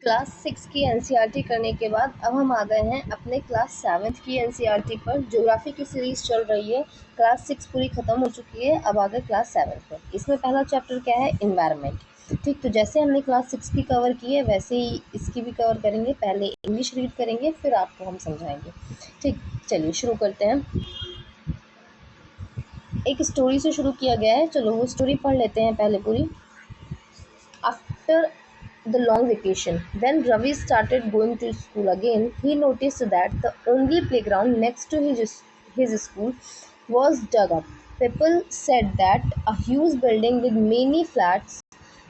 Class 6 की NCERT करने के बाद अब हम आ गए हैं अपने क्लास 7 की एनसीईआरटी पर। ज्योग्राफी की सीरीज़ चल रही है, क्लास 6 पूरी ख़त्म हो चुकी है, अब आ गए क्लास 7 पर। इसमें पहला चैप्टर क्या है, इन्वायरमेंट। ठीक, तो जैसे हमने क्लास 6 की कवर की है वैसे ही इसकी भी कवर करेंगे। पहले इंग्लिश रीड करेंगे, फिर आपको हम समझाएंगे। ठीक, चलिए शुरू करते हैं। एक स्टोरी से शुरू किया गया है, चलो वो स्टोरी पढ़ लेते हैं पहले पूरी। After the long vacation, when Ravi started going to school again, he noticed that the only playground next to his school was dug up. People said that a huge building with many flats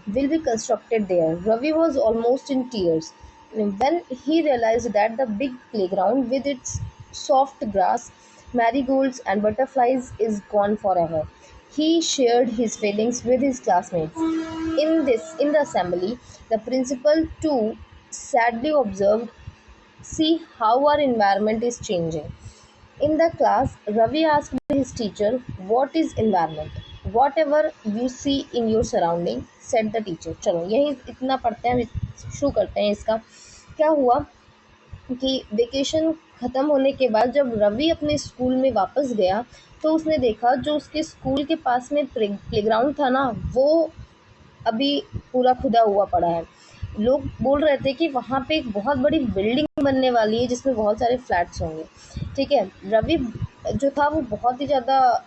will be constructed there. Ravi was almost in tears when he realized that the big playground with its soft grass, marigolds, and butterflies is gone forever. He shared his feelings with his classmates. In the assembly, the principal too sadly observed, "See how our environment is changing." In the class, Ravi asked his teacher, "What is environment?" "Whatever you see in your surrounding," said the teacher. चलो यही इतना पढ़ते हैं, शुरू करते हैं इसका। क्या हुआ कि वेकेशन ख़त्म होने के बाद जब रवि अपने स्कूल में वापस गया तो उसने देखा जो उसके स्कूल के पास में प्लेग्राउंड था ना, वो अभी पूरा खुदा हुआ पड़ा है। लोग बोल रहे थे कि वहाँ पे एक बहुत बड़ी बिल्डिंग बनने वाली है जिसमें बहुत सारे फ्लैट्स होंगे। ठीक है, रवि जो था वो बहुत ही ज़्यादा,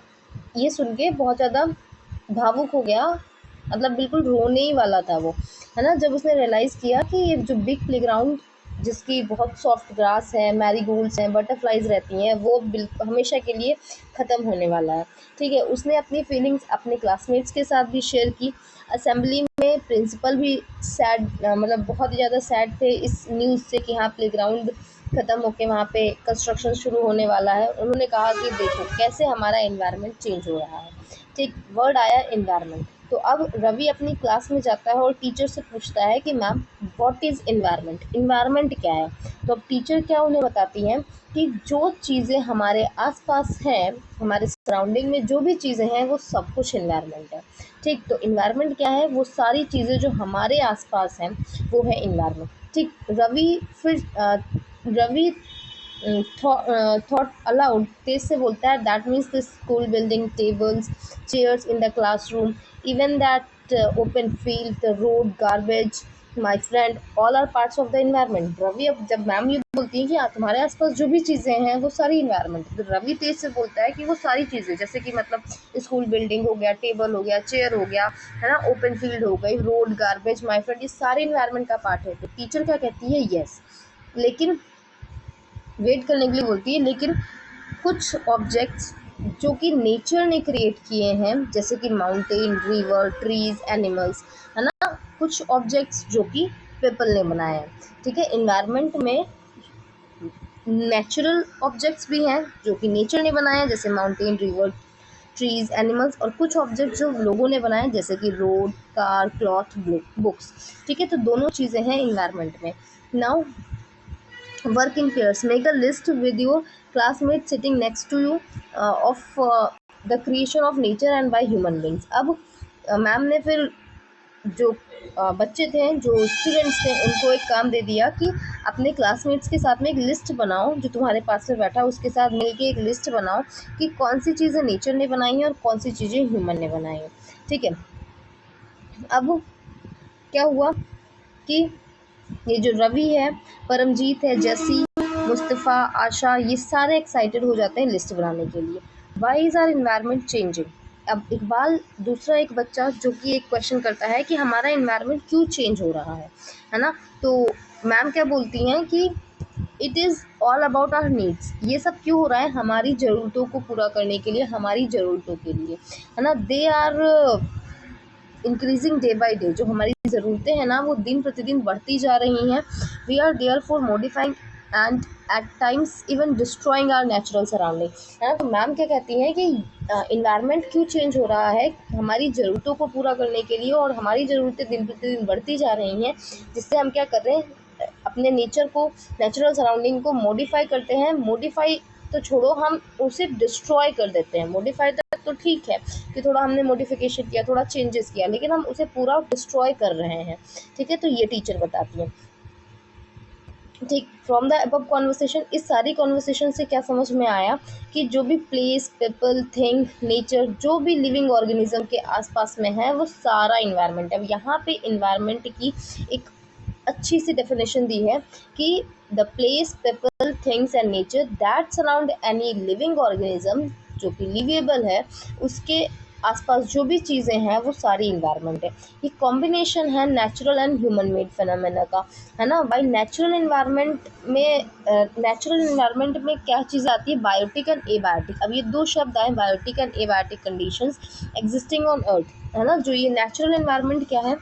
ये सुन के बहुत ज़्यादा भावुक हो गया, मतलब बिल्कुल रोने ही वाला था वो, है ना, जब उसने रियलाइज़ किया कि ये जो बिग प्लेग्राउंड जिसकी बहुत सॉफ्ट ग्रास है, मैरीगोल्ड्स हैं, बटरफ्लाइज रहती हैं, वो बिल्कुल हमेशा के लिए ख़त्म होने वाला है। ठीक है, उसने अपनी फीलिंग्स अपने क्लासमेट्स के साथ भी शेयर की। असेंबली में प्रिंसिपल भी सैड, मतलब बहुत ही ज़्यादा सैड थे इस न्यूज़ से कि हाँ प्लेग्राउंड ख़त्म होके वहाँ पे कंस्ट्रक्शन शुरू होने वाला है। उन्होंने कहा कि देखो कैसे हमारा एनवायरनमेंट चेंज हो रहा है। ठीक, वर्ड आया एनवायरनमेंट। तो अब रवि अपनी क्लास में जाता है और टीचर से पूछता है कि ma'am what is environment, environment क्या है। तो अब टीचर क्या उन्हें बताती हैं कि जो चीज़ें हमारे आसपास हैं, हमारे सराउंडिंग में जो भी चीज़ें हैं वो सब कुछ एनवायरनमेंट है। ठीक, तो एनवायरनमेंट क्या है, वो सारी चीज़ें जो हमारे आसपास हैं वो है एनवायरनमेंट। ठीक, रवि थॉट अलाउड, तेज से बोलता है, that means the school building, tables, chairs in the classroom, even that open field, the road, garbage, my friend, all are parts of the environment. Ravi, अब जब मैम ये बोलती है कि तुम्हारे आसपास जो भी चीज़ें हैं वो सारी इन्वायरमेंट, तो रवि तेज से बोलता है कि वो सारी चीज़ें, जैसे कि मतलब स्कूल बिल्डिंग हो गया, टेबल हो गया, चेयर हो गया, है ना, ओपन फील्ड हो गई, रोड, गार्बेज, माई फ्रेंड, ये सारे इन्वायरमेंट का पार्ट है। तो टीचर क्या कहती है, यस, लेकिन वेट करने के लिए बोलती है, लेकिन कुछ ऑब्जेक्ट्स जो कि नेचर ने क्रिएट किए हैं, जैसे कि माउंटेन, रिवर, ट्रीज, एनिमल्स, है ना, कुछ ऑब्जेक्ट्स जो कि पीपल ने बनाए हैं। ठीक है, इन्वायरमेंट में नेचुरल ऑब्जेक्ट्स भी हैं जो कि नेचर ने बनाए हैं, जैसे माउंटेन, रिवर, ट्रीज, एनिमल्स, और कुछ ऑब्जेक्ट जो लोगों ने बनाए हैं, जैसे कि रोड, कार, क्लॉथ, बुक्स। ठीक है, तो दोनों चीज़ें हैं इन्वायरमेंट में। Now work in pairs, make a list with your classmates sitting next to you of the creation of nature and by human beings। अब मैम ने फिर जो बच्चे थे, जो स्टूडेंट्स थे, उनको एक काम दे दिया कि अपने क्लासमेट्स के साथ में एक लिस्ट बनाओ, जो तुम्हारे पास में बैठा उसके साथ मिलके एक लिस्ट बनाओ कि कौन सी चीज़ें नेचर ने बनाई हैं और कौन सी चीज़ें ह्यूमन ने बनाई हैं। ठीक है, अब क्या हुआ कि ये जो रवि है, परमजीत है, जैसी, मुस्तफ़ा, आशा, ये सारे एक्साइटेड हो जाते हैं लिस्ट बनाने के लिए। Why is our environment changing. अब इकबाल, दूसरा एक बच्चा, जो कि एक क्वेश्चन करता है कि हमारा इन्वायरमेंट क्यों चेंज हो रहा है ना। तो मैम क्या बोलती हैं कि it is all about our needs. ये सब क्यों हो रहा है, हमारी ज़रूरतों को पूरा करने के लिए, हमारी ज़रूरतों के लिए, है ना। They are increasing day by day, जो हमारी ज़रूरतें हैं ना वो दिन प्रतिदिन बढ़ती जा रही हैं। We are there for modifying and at times even destroying our natural surrounding, है ना। तो मैम क्या कहती हैं कि इन्वायरमेंट क्यों चेंज हो रहा है, हमारी ज़रूरतों को पूरा करने के लिए, और हमारी ज़रूरतें दिन प्रतिदिन बढ़ती जा रही हैं, जिससे हम क्या कर रहे हैं, अपने नेचर को, नेचुरल सराउंडिंग को मॉडिफाई करते हैं। मॉडिफाई तो छोड़ो, हम उसे डिस्ट्रॉय कर देते हैं। मॉडिफाई तक तो ठीक है कि थोड़ा हमने मॉडिफिकेशन किया, थोड़ा चेंजेस किया, लेकिन हम उसे पूरा डिस्ट्रॉय कर रहे हैं। ठीक है, तो ये टीचर बताती है। ठीक, फ्रॉम द अबव कॉन्वर्सेशन, इस सारी कॉन्वर्सेशन से क्या समझ में आया कि जो भी प्लेस, पीपल, थिंग, नेचर, जो भी लिविंग ऑर्गेनिज्म के आसपास में है वो सारा इन्वायरमेंट है। अब यहाँ पे इन्वायरमेंट की एक अच्छी सी डेफिनेशन दी है कि the place, people, things and nature that surround any living organism, जो कि लिवेबल है, उसके आसपास जो भी चीज़ें हैं वो सारी इन्वायरमेंट है। ये कॉम्बिनेशन है natural and human made phenomena का, है ना। बाई नेचुरल इन्वायरमेंट में क्या चीज़ें आती है, बायोटिक एंड एबायोटिक। अब ये दो शब्द आए, biotic and abiotic conditions existing on earth, है ना। जो ये नेचुरल इन्वायरमेंट क्या है,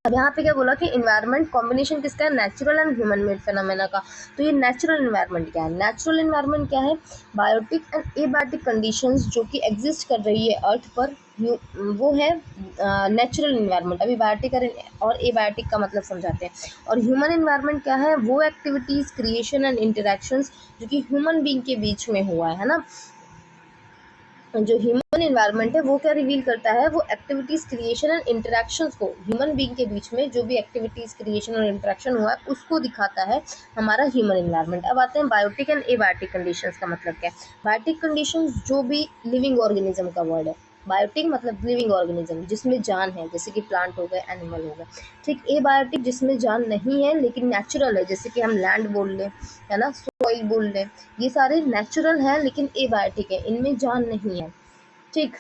अब यहाँ पे क्या बोला कि इन्वायरमेंट कॉम्बिनेशन किसका है, natural and human made phenomena का। तो ये नेचुरल इन्वायरमेंट क्या है, नेचुरल इन्वायरमेंट क्या है, बायोटिक एंड एबायोटिक कंडीशंस जो कि एग्जिस्ट कर रही है अर्थ पर, वो है नेचुरल इन्वायरमेंट। अभी बायोटिक और एबायोटिक का मतलब समझाते हैं। और ह्यूमन इन्वायरमेंट क्या है, वो एक्टिविटीज़, क्रिएशन एंड इंटरेक्शंस जो कि ह्यूमन बीइंग के बीच में हुआ है ना। जो ह्यूमन इन्वायरमेंट है वो क्या रिवील करता है, वो एक्टिविटीज़, क्रिएशन एंड इंटरेक्शंस को, ह्यूमन बीइंग के बीच में जो भी एक्टिविटीज़, क्रिएशन और इंटरेक्शन हुआ है उसको दिखाता है हमारा ह्यूमन इन्वायरमेंट। अब आते हैं बायोटिक एंड एबायोटिक कंडीशंस का मतलब क्या है। बायोटिक कंडीशंस जो भी लिविंग ऑर्गेनिज्म का वर्ड है। बायोटिक मतलब लिविंग ऑर्गेनिज्म जिसमें जान है, जैसे कि प्लांट हो गए, एनिमल हो गए। ठीक, एबायोटिक जिसमें जान नहीं है लेकिन नेचुरल है, जैसे कि हम लैंड बोल लें, है ना, सॉइल बोल लें, ये सारे नेचुरल हैं लेकिन एबायोटिक है, इनमें जान नहीं है। ठीक,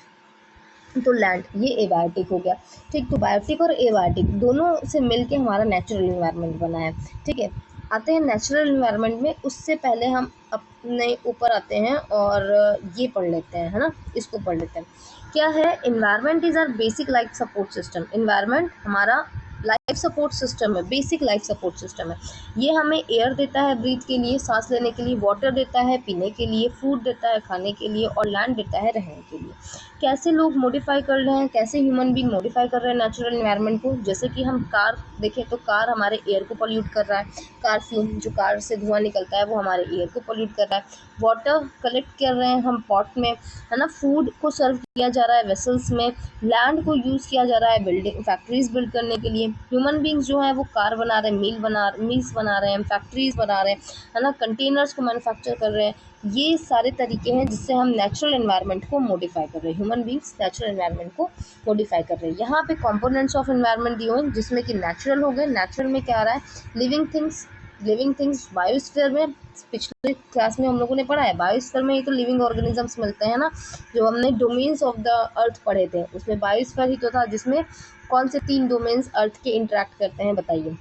तो लैंड, ये एबायोटिक हो गया। ठीक, तो बायोटिक और एबायोटिक दोनों से मिलके हमारा नेचुरल इन्वायरमेंट बना है। ठीक है, आते हैं नेचुरल इन्वायरमेंट में। उससे पहले हम अपने ऊपर आते हैं और ये पढ़ लेते हैं, है ना, इसको पढ़ लेते हैं। क्या है, environment is our basic life support system. Environment हमारा लाइफ सपोर्ट सिस्टम है, बेसिक लाइफ सपोर्ट सिस्टम है। ये हमें एयर देता है ब्रीथ के लिए, सांस लेने के लिए, वाटर देता है पीने के लिए, फूड देता है खाने के लिए, और लैंड देता है रहने के लिए। कैसे लोग मॉडिफाई कर रहे हैं, कैसे ह्यूमन बीइंग मॉडिफाई कर रहे हैं नेचुरल एनवायरनमेंट को, जैसे कि हम कार देखें तो कार हमारे एयर को पोल्यूट कर रहा है। कार फ्यूम, जो कार से धुआं निकलता है वो हमारे एयर को पोल्यूट कर रहा है। वाटर कलेक्ट कर रहे हैं हम पॉट में, है ना। फूड को सर्व किया जा रहा है वेसल्स में। लैंड को यूज़ किया जा रहा है बिल्डिंग, फैक्ट्रीज बिल्ड करने के लिए। ह्यूमन बींग्स जो है वो कार बना रहे हैं, मिल्स बना रहे हैं, फैक्ट्रीज बना रहे हैं, है ना, कंटेनर्स को मैन्युफैक्चर कर रहे हैं। ये सारे तरीके हैं जिससे हम नेचुरल एनवायरनमेंट को मॉडिफाई कर रहे हैं, ह्यूमन बींग्स नेचुरल एनवायरनमेंट को मॉडिफाई कर रहे हैं। यहाँ पे कंपोनेंट्स ऑफ एनवायरनमेंट दिए हुए हैं जिसमें कि नेचुरल हो गए। नेचुरल में क्या आ रहा है, लिविंग थिंग्स बायोस्फीयर में, पिछले क्लास में हम लोगों ने पढ़ा है बायोस्फीयर में ही तो लिविंग ऑर्गेनिजम्स मिलते हैं ना। जो हमने डोमेन्स ऑफ द अर्थ पढ़े थे उसमें बायोस्फीयर ही तो था, जिसमें कौन से 3 डोमेन्स अर्थ के इंटरेक्ट करते हैं बताइए।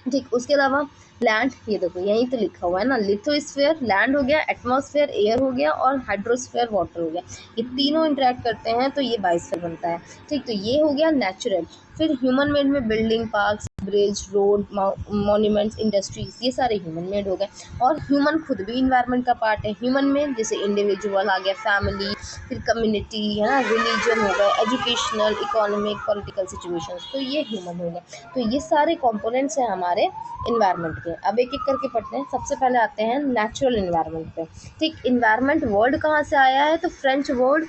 ठीक, उसके अलावा लैंड, ये देखो यहीं तो लिखा हुआ है ना, लिथोस्फीयर लैंड हो गया, एटमॉस्फेयर एयर हो गया, और हाइड्रोस्फीयर वाटर हो गया। ये तीनों इंटरेक्ट करते हैं तो ये बायोस्फीयर बनता है। ठीक, तो ये हो गया नेचुरल। फिर ह्यूमन मेड में building, parks, bridge, road, monuments, industries, ये सारे ह्यूमन मेड हो गए। और ह्यूमन खुद भी इन्वायरमेंट का पार्ट है। ह्यूमन में जैसे इंडिविजुअल आ गया, फैमिली, फिर कम्युनिटी, है ना, रिलीजन हो गए, एजुकेशनल, इकोनॉमिक, पॉलिटिकल सिचुएशंस, तो ये ह्यूमन हो गए। तो ये सारे कंपोनेंट्स हैं हमारे इन्वायरमेंट के। अब एक एक करके पढ़ते हैं। सबसे पहले आते हैं नेचुरल इन्वायरमेंट पे। ठीक, इन्वायरमेंट वर्ड कहाँ से आया है, तो फ्रेंच वर्ड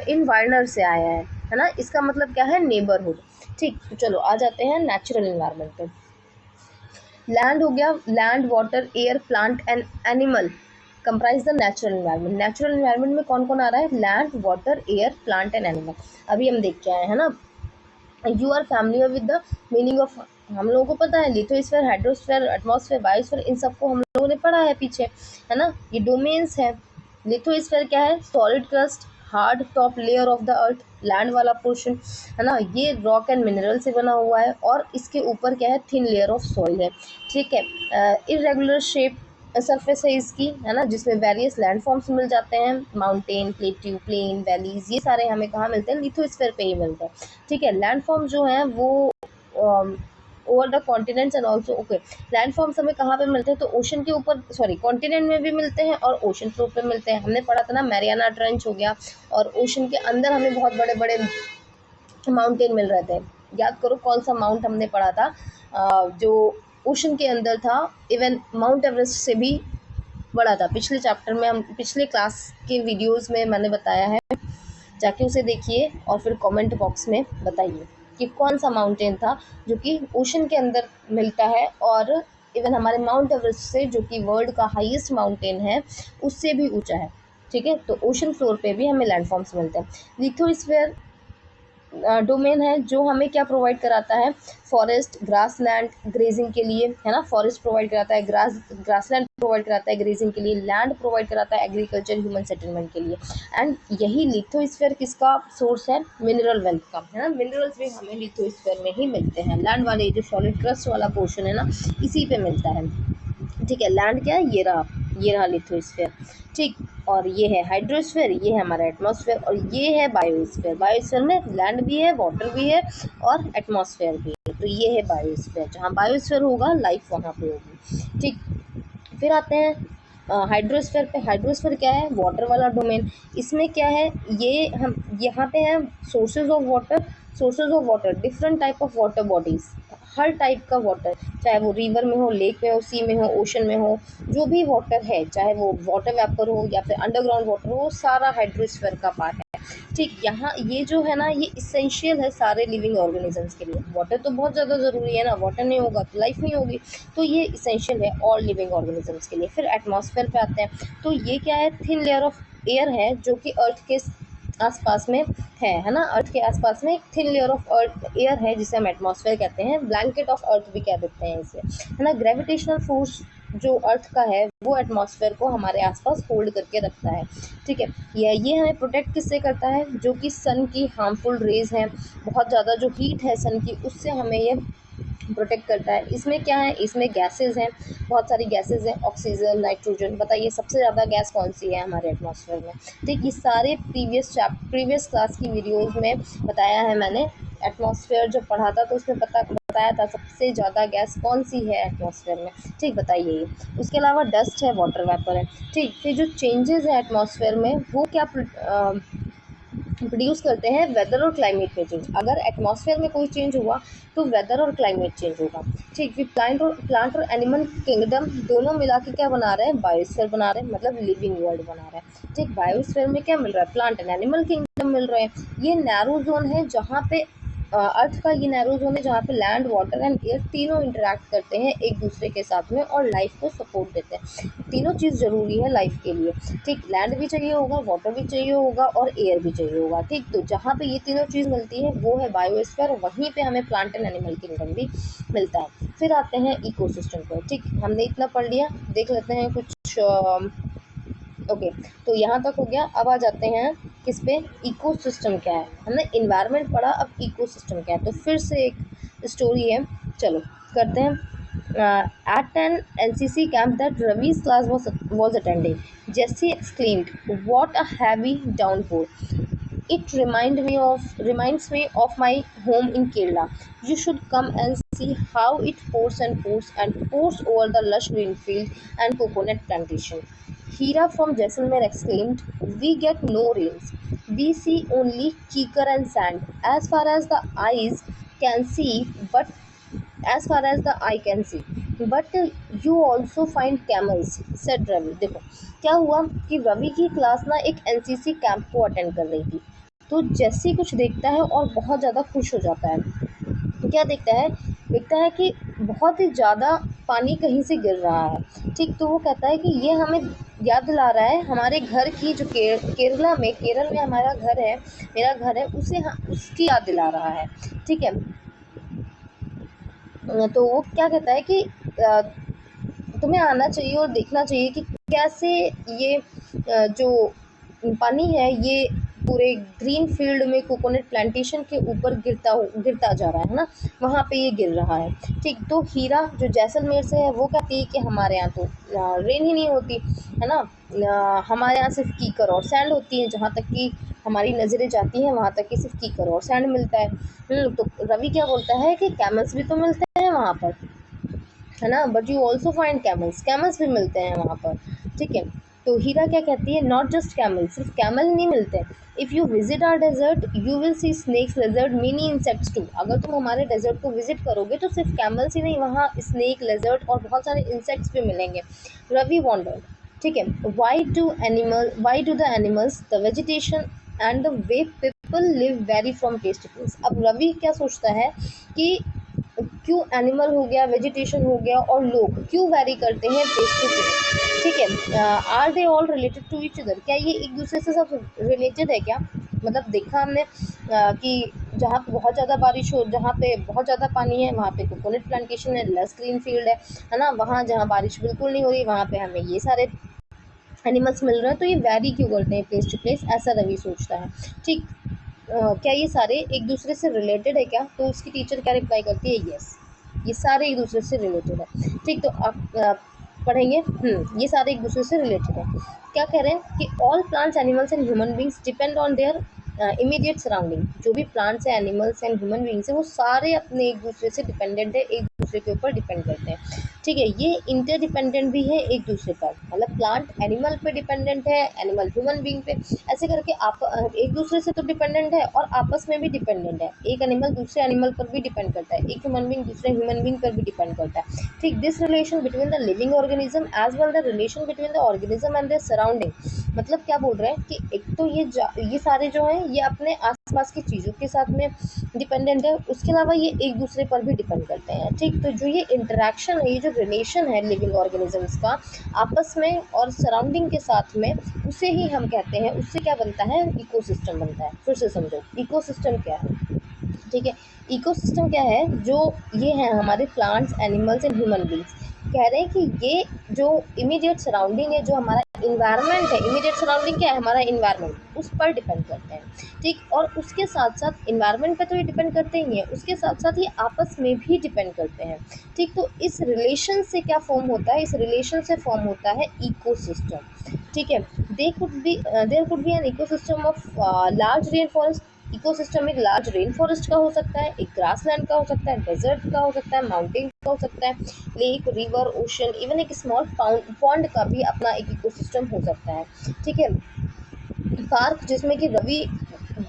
इन्वायरनर से आया है ना। इसका मतलब क्या है, नेबरहुड। ठीक, तो चलो आ जाते हैं नेचुरल इन्वायरमेंट पे। लैंड हो गया, land, water, air, plant and animal comprise the natural environment. Natural environment में कौन कौन आ रहा है, land, water, air, plant and animal. अभी हम देख के आए हैं ना। You are familiar with the meaning of, हम लोगों को पता है लिथोस्फीयर, हाइड्रोस्फीयर, एटमॉस्फेयर, बायोस्फीयर, इन सबको हम लोगों ने पढ़ा है पीछे, है ना। ये डोमेन्स है। लिथोस्फीयर क्या है, solid crust, hard top layer of the earth, land वाला पोर्शन, है ना, ये रॉक एंड मिनरल से बना हुआ है, और इसके ऊपर क्या है, थिन लेयर ऑफ सॉइल है। ठीक है, इरेगुलर शेप सरफेस है इसकी, है ना, जिसमें वेरियस लैंड फॉर्म्स मिल जाते हैं, माउंटेन, प्लेट्यू, प्लेन, वैलीज, ये सारे हमें कहाँ मिलते हैं, लिथोस्फीयर पे ही मिलते हैं। ठीक है, लैंड फॉर्म जो है वो over the continents and also, okay, land forms हमें कहाँ पे मिलते हैं, तो ओशन के ऊपर, सॉरी, कॉन्टिनेंट में भी मिलते हैं और ओशन फ्लोर पे मिलते हैं। हमने पढ़ा था ना, मैरियाना ट्रेंच हो गया, और ओशन के अंदर हमें बहुत बड़े बड़े माउंटेन मिल रहे थे। याद करो कौन सा माउंट हमने पढ़ा था, जो ओशन के अंदर था, इवन माउंट एवरेस्ट से भी बड़ा था। पिछले चैप्टर में, हम पिछले क्लास के वीडियोस में मैंने बताया है, जाके उसे देखिए और फिर कमेंट बॉक्स में बताइए। कि कौन सा माउंटेन था जो कि ओशन के अंदर मिलता है और इवन हमारे माउंट एवरेस्ट से, जो कि वर्ल्ड का हाईएस्ट माउंटेन है, उससे भी ऊंचा है। ठीक है, तो ओशन फ्लोर पे भी हमें लैंडफॉर्म्स मिलते हैं। लिथोस्फीयर डोमेन है जो हमें क्या प्रोवाइड कराता है, फॉरेस्ट, ग्रासलैंड, ग्रेजिंग के लिए, है ना, फॉरेस्ट प्रोवाइड कराता है, ग्रासलैंड प्रोवाइड कराता है ग्रेजिंग के लिए, लैंड प्रोवाइड कराता है एग्रीकल्चर, ह्यूमन सेटलमेंट के लिए। एंड यही लिथोस्फीयर किसका सोर्स है, मिनरल वेल्थ का, है ना, मिनरल्स भी हमें लिथोस्फीयर में ही मिलते हैं। लैंड वाले जो सॉलिड क्रस्ट वाला पोर्शन है ना, इसी पे मिलता है। ठीक है, लैंड क्या है, ये रहा लिथोस्फीयर। ठीक, और ये है हाइड्रोस्फीयर, ये है हमारा एटमॉस्फेयर, और ये है बायोस्फीयर। बायोस्फीयर में लैंड भी है, वाटर भी है और एटमॉस्फेयर भी है। तो ये है बायोस्फीयर, जहाँ बायोस्फीयर होगा लाइफ वहाँ पे होगी। ठीक, फिर आते हैं हाइड्रोस्फीयर पे। हाइड्रोस्फीयर क्या है, वाटर वाला डोमेन। इसमें क्या है, ये हम यहाँ पे हैं sources of water. Sources of water, different type of water bodies, her type का वाटर, चाहे वो रिवर में हो, लेक में हो, सी में हो, ओशन में हो, जो भी वाटर है, चाहे वो वाटर वेपर हो या फिर अंडरग्राउंड वाटर हो, सारा हाइड्रोस्फीयर का पार्ट है। ठीक, यहाँ ये जो है ना, ये इसेंशियल है सारे लिविंग ऑर्गेनिजम्स के लिए। वाटर तो बहुत ज़्यादा ज़रूरी है ना, वाटर नहीं होगा तो लाइफ नहीं होगी, तो ये इसेंशियल है ऑल लिविंग ऑर्गेनिजम्स के लिए। फिर एटमॉस्फेयर पे आते हैं, तो ये क्या है, थिन लेयर ऑफ एयर है जो कि अर्थ के आसपास में है ना, अर्थ के आसपास में एक thin layer of earth air है जिसे हम एटमॉस्फेयर कहते हैं, ब्लैंकेट ऑफ अर्थ भी कह देते हैं इसे, है ना। ग्रेविटेशनल फोर्स जो अर्थ का है वो एटमॉस्फेयर को हमारे आसपास होल्ड करके रखता है। ठीक है, ये हमें प्रोटेक्ट किससे करता है, जो कि सन की हार्मफुल रेज हैं, बहुत ज़्यादा जो हीट है सन की, उससे हमें ये प्रोटेक्ट करता है। इसमें क्या है, इसमें गैसेस हैं, बहुत सारी गैसेस हैं, ऑक्सीजन, नाइट्रोजन। बताइए सबसे ज़्यादा गैस कौन सी है हमारे एटमॉस्फेयर में। ठीक, ये सारे प्रीवियस क्लास की वीडियोज़ में बताया है मैंने। एटमॉस्फेयर जब पढ़ा था तो उसमें बताया था सबसे ज़्यादा गैस कौन सी है एटमॉस्फेयर में। ठीक, बताइए ये। उसके अलावा डस्ट है, वाटर वेपर है। ठीक, फिर जो चेंजेस है एटमॉस्फेयर में वो क्या प्रोड्यूस करते हैं, वेदर और क्लाइमेट में चेंज। अगर एटमॉस्फेयर में कोई चेंज हुआ तो वेदर और क्लाइमेट चेंज होगा। ठीक, फिर प्लांट और एनिमल किंगडम दोनों मिला के क्या बना रहे हैं, बायोस्फीयर बना रहे हैं, मतलब लिविंग वर्ल्ड बना रहे हैं। ठीक, बायोस्फीयर में क्या मिल रहा है, प्लांट एंड एनिमल किंगडम मिल रहे हैं। ये नैरो जोन है जहाँ पे अर्थ का ये नैरो जोन है जहाँ पे लैंड, वाटर एंड एयर तीनों इंटरेक्ट करते हैं एक दूसरे के साथ में और लाइफ को सपोर्ट देते हैं। तीनों चीज़ ज़रूरी है लाइफ के लिए। ठीक, लैंड भी चाहिए होगा, वाटर भी चाहिए होगा और एयर भी चाहिए होगा। ठीक, तो जहाँ पे ये तीनों चीज़ मिलती है वो है बायोस्फीयर, वहीं पे हमें प्लांट एंड एनिमल किंगडम भी मिलता है। फिर आते हैं इकोसिस्टम पर। ठीक, हमने इतना पढ़ लिया, देख लेते हैं कुछ ओके, तो यहाँ तक हो गया। अब आ जाते हैं किस पे, इकोसिस्टम क्या है। हमने इन्वायरमेंट पढ़ा, अब इकोसिस्टम क्या है। तो फिर से एक स्टोरी है, चलो करते हैं। At an NCC camp that Ravi's class was attending, Jesse exclaimed, "What a heavy downpour! It reminds me of my home in Kerala. You should come and see how it pours and pours and pours over the lush green field and coconut plantation." Hira from Jaisalmer exclaimed, "We get no rains. We see only kikar and sand as far as the eyes can see, but you also find camels," said Ravi. देखो क्या हुआ कि रवि की class ना एक NCC camp को attend कर रही थी। तो जैसे ही कुछ देखता है और बहुत ज़्यादा खुश हो जाता है। तो क्या देखता है कि बहुत ही ज़्यादा पानी कहीं से गिर रहा है। ठीक, तो वो कहता है कि ये हमें याद दिला रहा है हमारे घर की, जो केरल में हमारा घर है, मेरा घर है, उसकी याद दिला रहा है। ठीक है, तो वो क्या कहता है कि तुम्हें आना चाहिए और देखना चाहिए कि कैसे ये जो पानी है ये पूरे ग्रीन फील्ड में कोकोनट प्लांटेशन के ऊपर गिरता जा रहा है ना, वहाँ पे ये गिर रहा है। ठीक, तो हीरा जो जैसलमेर से है वो कहती है कि हमारे यहाँ तो रेन ही नहीं होती है ना, हमारे यहाँ सिर्फ कीकर और सैंड होती है, जहाँ तक कि हमारी नज़रें जाती हैं वहाँ तक कि सिर्फ कीकर और सैंड मिलता है। तो रवि क्या बोलता है कि कैमल्स भी तो मिलते हैं वहाँ पर, है ना, but you also find camels भी मिलते हैं वहाँ पर। ठीक है, तो हीरा क्या कहती है, नॉट जस्ट कैमल, सिर्फ कैमल नहीं मिलते। If you visit our desert you will see snakes, lizard, mini insects too. अगर तुम हमारे डेजर्ट को विजिट करोगे तो सिर्फ कैमल्स ही नहीं, वहाँ स्नेक, लेजर्ड और बहुत सारे इंसेक्ट्स भी मिलेंगे। रवि वॉन्डर्ड, ठीक है, why do the animals, the vegetation and the way live vary from place to place. अब रवि क्या सोचता है कि क्यों एनिमल हो गया, वेजिटेशन हो गया और लोग क्यों वेरी करते हैं प्लेस टू प्लेस, ठीक है। Are they all related to each other, क्या ये एक दूसरे से सब रिलेटेड है क्या? मतलब देखा हमने कि जहाँ पे बहुत ज़्यादा बारिश हो, जहाँ पे बहुत ज़्यादा पानी है वहाँ पे कोकोनट प्लांटेशन है, लस ग्रीन फील्ड है ना। वहाँ जहाँ बारिश बिल्कुल नहीं हो रही वहाँ पे हमें ये सारे एनिमल्स मिल रहे हैं। तो ये वैरी क्यों करते हैं प्लेस टू प्लेस, ऐसा रवि सोचता है, ठीक। क्या ये सारे एक दूसरे से रिलेटेड है क्या? तो उसकी टीचर क्या रिप्लाई करती है, यस, ये सारे एक दूसरे से रिलेटेड है, ठीक। तो आप पढ़ेंगे, ये सारे एक दूसरे से रिलेटेड है। क्या कह रहे हैं कि all plants animals and human beings depend on their immediate surrounding. जो भी प्लांट्स है, एनिमल्स एंड ह्यूमन बींग्स है, वो सारे अपने एक दूसरे से डिपेंडेंट है, एक दूसरे के ऊपर डिपेंड करते हैं, ठीक है। ये इंटरडिपेंडेंट भी है एक दूसरे पर, मतलब प्लांट एनिमल पे डिपेंडेंट है, एनिमल ह्यूमन बींग पे, ऐसे करके आप एक दूसरे से तो डिपेंडेंट है और आपस में भी डिपेंडेंट है। एक एनिमल दूसरे एनिमल पर भी डिपेंड करता है, एक ह्यूमन बींग दूसरे ह्यूमन बींग पर भी डिपेंड करता है, ठीक। This relation between the living organism as well the relation between the organism and their surrounding. मतलब क्या बोल रहे हैं कि एक तो ये सारे जो हैं ये अपने आसपास की चीज़ों के साथ में डिपेंडेंट है, उसके अलावा ये एक दूसरे पर भी डिपेंड करते हैं, ठीक। तो जो ये इंटरेक्शन है, ये जो रिलेशन है लिविंग ऑर्गेनिजम्स का आपस में और सराउंडिंग के साथ में, उसे ही हम कहते हैं, उससे क्या बनता है, इकोसिस्टम बनता है। फिर से समझो इकोसिस्टम क्या है, ठीक है। इकोसिस्टम क्या है, जो ये है हमारे plants, animals and human beings. कह रहे हैं कि ये जो इमीडिएट सराउंडिंग है, जो हमारा इन्वायरमेंट है, इमीडिएट सराउंडिंग क्या है, हमारा इन्वायरमेंट, उस पर डिपेंड करते हैं, ठीक। और उसके साथ साथ इन्वायरमेंट पर तो ये डिपेंड करते ही हैं, उसके साथ साथ ये आपस में भी डिपेंड करते हैं, ठीक। तो इस रिलेशन से क्या फॉर्म होता है, इस रिलेशन से फॉर्म होता है इकोसिस्टम, ठीक है। There could be an ecosystem of large rain forest. Ecosystem एक लार्ज रेन फॉरेस्ट का हो सकता है, एक ग्रासलैंड का हो सकता है, डेजर्ट का हो सकता है, माउंटेन का हो सकता है, लेक, रिवर, ओशन, इवन एक स्मॉल पॉन्ड का भी अपना एक इकोसिस्टम हो सकता है, ठीक है। पार्क जिसमें कि रवि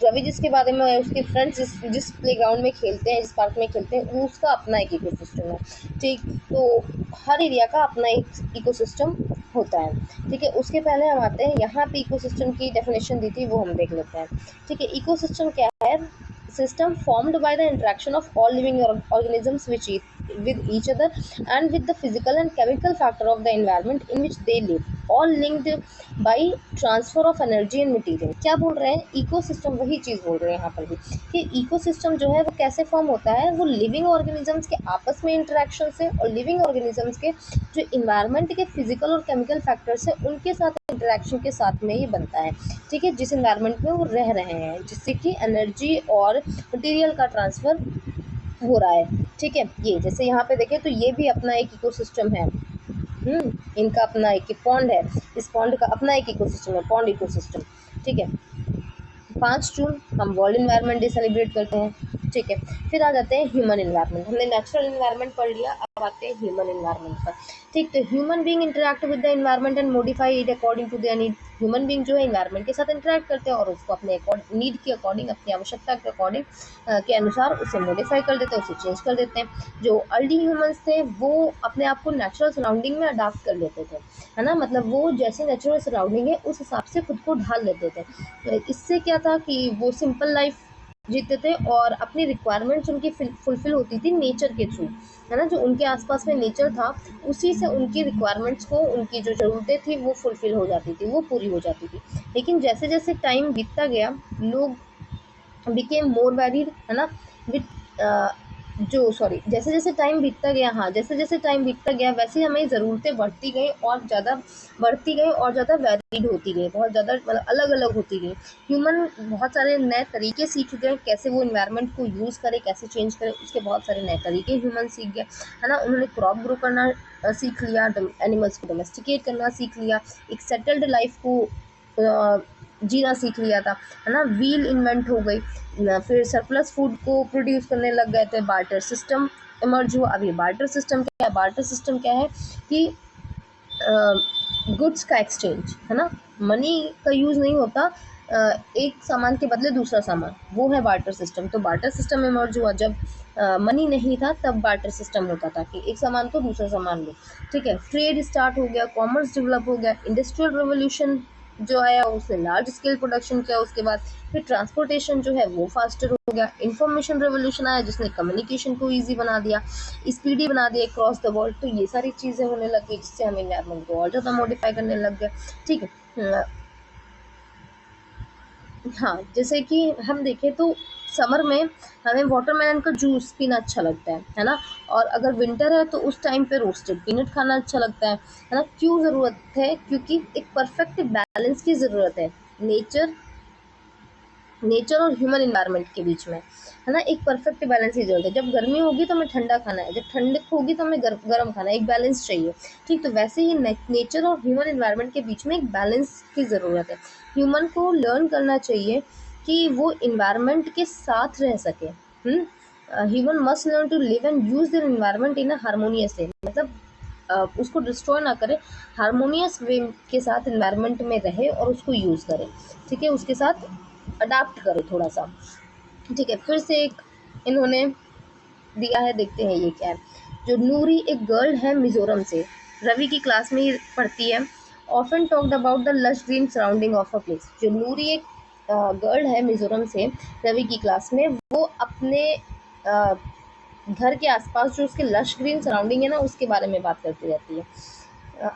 रवि जिसके बारे में है, उसके फ्रेंड्स जिस प्लेग्राउंड में खेलते हैं, जिस पार्क में खेलते हैं, वो उसका अपना एक इकोसिस्टम है, ठीक। तो हर एरिया का अपना एक इकोसिस्टम होता है, ठीक है। उसके पहले हम आते हैं, यहाँ पे इकोसिस्टम की डेफिनेशन दी थी वो हम देख लेते हैं, ठीक है। इकोसिस्टम क्या है, system formed by the interaction of all living organisms with each other and with the physical and chemical factor of the environment in which they live, all linked by transfer of energy and material। क्या बोल रहे हैं, ecosystem वही चीज़ बोल रहे हैं यहाँ पर भी कि इकोसिस्टम जो है वो कैसे फॉर्म होता है, वो लिविंग ऑर्गेनिजम्स के आपस में इंटरेक्शन से और लिविंग ऑर्गेनिजम्स के जो इन्वायरमेंट के फिजिकल और केमिकल फैक्टर्स हैं उनके साथ इंटरेक्शन के साथ में ही बनता है, ठीक है। जिस इन्वायरमेंट में वो रह रहे हैं, जिससे कि एनर्जी और मटेरियल का ट्रांसफ़र हो रहा है, ठीक है। ये जैसे यहाँ पे देखें तो ये भी अपना एक इकोसिस्टम है, इनका अपना एक पॉन्ड है, इस पॉन्ड का अपना एक इकोसिस्टम है, पॉन्ड इकोसिस्टम, ठीक है। 5 जून हम वर्ल्ड इन्वायरमेंट डे सेलिब्रेट करते हैं, ठीक है। फिर आ जाते हैं ह्यूमन इन्वायरमेंट। हमने नेचुरल इन्वायरमेंट पढ़ लिया, अब आते हैं ह्यूमन इन्वायरमेंट पर, ठीक। तो human being interact with the environment and modify it according to their need. Human being जो है इन्वायरमेंट के साथ इंटरेक्ट करते हैं और उसको अपने नीड के अकॉर्डिंग, अपनी आवश्यकता के अकॉर्डिंग के अनुसार उसे मॉडिफाई कर देते हैं, उसे चेंज कर देते हैं। जो अर्ली ह्यूमंस थे वो अपने आप को नेचुरल सराउंडिंग में अडाप्ट कर लेते थे, है ना। मतलब वो जैसे नेचुरल सराउंडिंग है उस हिसाब से खुद को ढाल लेते थे। तो इससे क्या था कि वो सिंपल लाइफ जीते थे और अपनी रिक्वायरमेंट्स उनकी फुलफिल होती थी नेचर के थ्रू, है ना। जो उनके आसपास में नेचर था उसी से उनकी रिक्वायरमेंट्स को, उनकी जो ज़रूरतें थी वो फुलफिल हो जाती थी, वो पूरी हो जाती थी। लेकिन जैसे जैसे टाइम बीतता गया, लोग बिकेम मोर वैरिड, है ना। विथ जो सॉरी जैसे जैसे टाइम बीतता गया, हाँ, जैसे जैसे टाइम बीतता गया वैसे हमें ज़रूरतें बढ़ती गई और ज़्यादा बढ़ती गई और ज़्यादा वैरिड होती गई, बहुत ज़्यादा मतलब अलग अलग होती गई। ह्यूमन बहुत सारे नए तरीके सीख गए, कैसे वो इन्वायरमेंट को यूज़ करे, कैसे चेंज करे, उसके बहुत सारे नए तरीके ह्यूमन सीख गए, है ना। उन्होंने क्रॉप ग्रो करना सीख लिया, एनिमल्स को डोमेस्टिकेट करना सीख लिया, एक सेटल्ड लाइफ को जीना सीख लिया था, है ना। व्हील इन्वेंट हो गई, फिर सरप्लस फूड को प्रोड्यूस करने लग गए थे, बार्टर सिस्टम इमर्ज हुआ। अभी बार्टर सिस्टम क्या है, बार्टर सिस्टम क्या है कि गुड्स का एक्सचेंज, है ना। मनी का यूज़ नहीं होता, एक सामान के बदले दूसरा सामान, वो है बार्टर सिस्टम। तो बार्टर सिस्टम इमर्ज हुआ जब मनी नहीं था, तब बार्टर सिस्टम होता था कि एक सामान को दूसरा सामान लो, ठीक है। ट्रेड स्टार्ट हो गया, कॉमर्स डेवलप हो गया, इंडस्ट्रियल रेवोल्यूशन जो आया उसने लार्ज स्केल प्रोडक्शन किया, उसके बाद फिर ट्रांसपोर्टेशन जो है वो फास्टर हो गया, इंफॉर्मेशन रेवोल्यूशन आया जिसने कम्युनिकेशन को ईजी बना दिया, स्पीडी बना दिया क्रॉस द वर्ल्ड। तो ये सारी चीज़ें होने लग गई जिससे हम इन्वायरमेंट को और ज़्यादा मॉडिफाई करने लग गए। ठीक है। हाँ, जैसे कि हम देखें तो समर में हमें वाटरमेलन का जूस पीना अच्छा लगता है ना? और अगर विंटर है तो उस टाइम पे रोस्टेड पीनट खाना अच्छा लगता है ना? क्यों ज़रूरत है? क्योंकि एक परफेक्ट बैलेंस की ज़रूरत है नेचर नेचर और ह्यूमन इन्वायरमेंट के बीच में, है ना? एक परफेक्ट बैलेंस की जरूरत है। जब गर्मी होगी तो हमें ठंडा खाना है, जब ठंडक होगी तो हमें गर्म खाना है, एक बैलेंस चाहिए। ठीक, तो वैसे ही नेचर और ह्यूमन इन्वायरमेंट के बीच में एक बैलेंस की ज़रूरत है। ह्यूमन को लर्न करना चाहिए कि वो इन्वायरमेंट के साथ रह सके। Human must learn to live and use their environment in a harmonious way, मतलब उसको डिस्ट्रॉय ना करे, हार्मोनियस वे के साथ इन्वायरमेंट में रहे और उसको यूज़ करे। ठीक है, उसके साथ अडाप्ट करे थोड़ा सा। ठीक है, फिर से एक इन्होंने दिया है, देखते हैं ये क्या है। जो नूरी एक गर्ल है मिजोरम से, रवि की क्लास में ही पढ़ती है। Often talked about the lush green surrounding of a place. जो नूरी एक गर्ल है मिजोरम से, रवि की क्लास में, वो अपने अ, घर के आसपास जो उसके लश ग्रीन सराउंडिंग है ना, उसके बारे में बात करती रहती है। अ,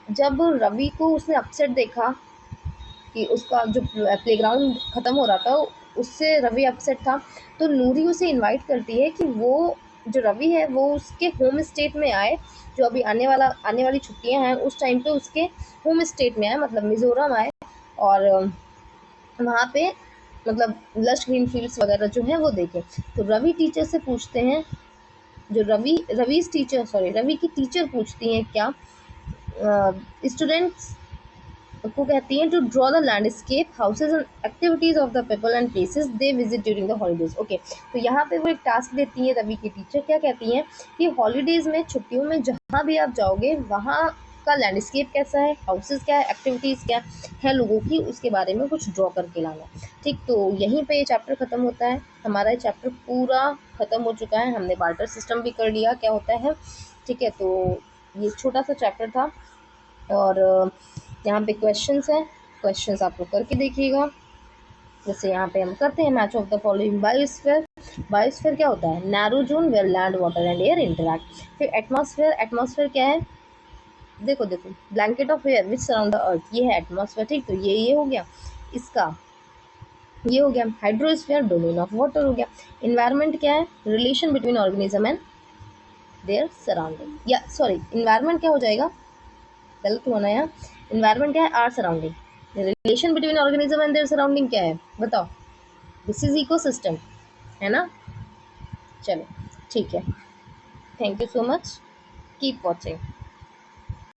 जब रवि को उसने अपसेट देखा कि उसका जो प्लेग्राउंड ख़त्म हो रहा था उससे रवि अपसेट था, तो नूरी उसे इनवाइट करती है कि वो जो रवि है वो उसके होम स्टेट में आए। जो अभी आने वाली छुट्टियां हैं उस टाइम पे उसके होम स्टेट में आए, मतलब मिज़ोरम आए, और वहाँ पे मतलब लश ग्रीन फील्ड्स वगैरह जो है वो देखें। तो रवि टीचर से पूछते हैं, जो रवि की टीचर पूछती हैं क्या, स्टूडेंट्स को कहती हैं to draw the landscape houses and activities of the people and places they visit during the holidays. Okay, तो यहाँ पे वो एक टास्क देती हैं रवि की टीचर। क्या कहती हैं कि हॉलीडेज में, छुट्टियों में जहाँ भी आप जाओगे वहाँ का लैंडस्केप कैसा है, हाउसेज क्या है, एक्टिविटीज़ क्या है लोगों की, उसके बारे में कुछ ड्रॉ करके लाना। ठीक, तो यहीं पे ये चैप्टर ख़त्म होता है। हमारा ये चैप्टर पूरा ख़त्म हो चुका है, हमने बार्टर सिस्टम भी कर लिया क्या होता है। ठीक है, तो ये छोटा सा चैप्टर था, और यहाँ पे क्वेश्चंस हैं, क्वेश्चंस आप लोग करके देखिएगा। जैसे यहाँ पे हम करते हैं, match of the following biosphere. Biosphere क्या होता है? Narrow zone where land water and air interact. फिर एटमॉस्फेयर, एटमॉस्फेयर क्या है? देखो देखो, blanket of air which surround the earth, ये है एटमॉस्फेयर। ठीक, तो ये हो गया इसका, ये हो गया। हाइड्रोस्फीयर डोमेन ऑफ वाटर हो गया। इन्वायरमेंट क्या है? Relation between organism and their surrounding, या सॉरी, इन्वायरमेंट क्या हो जाएगा, गलत हुआ ना यहाँ। इन्वायरमेंट क्या है? Our surrounding. Relation between organism and their surrounding क्या है बताओ? दिस इज इकोसिस्टम, है ना? चलो ठीक है, thank you so much, keep watching.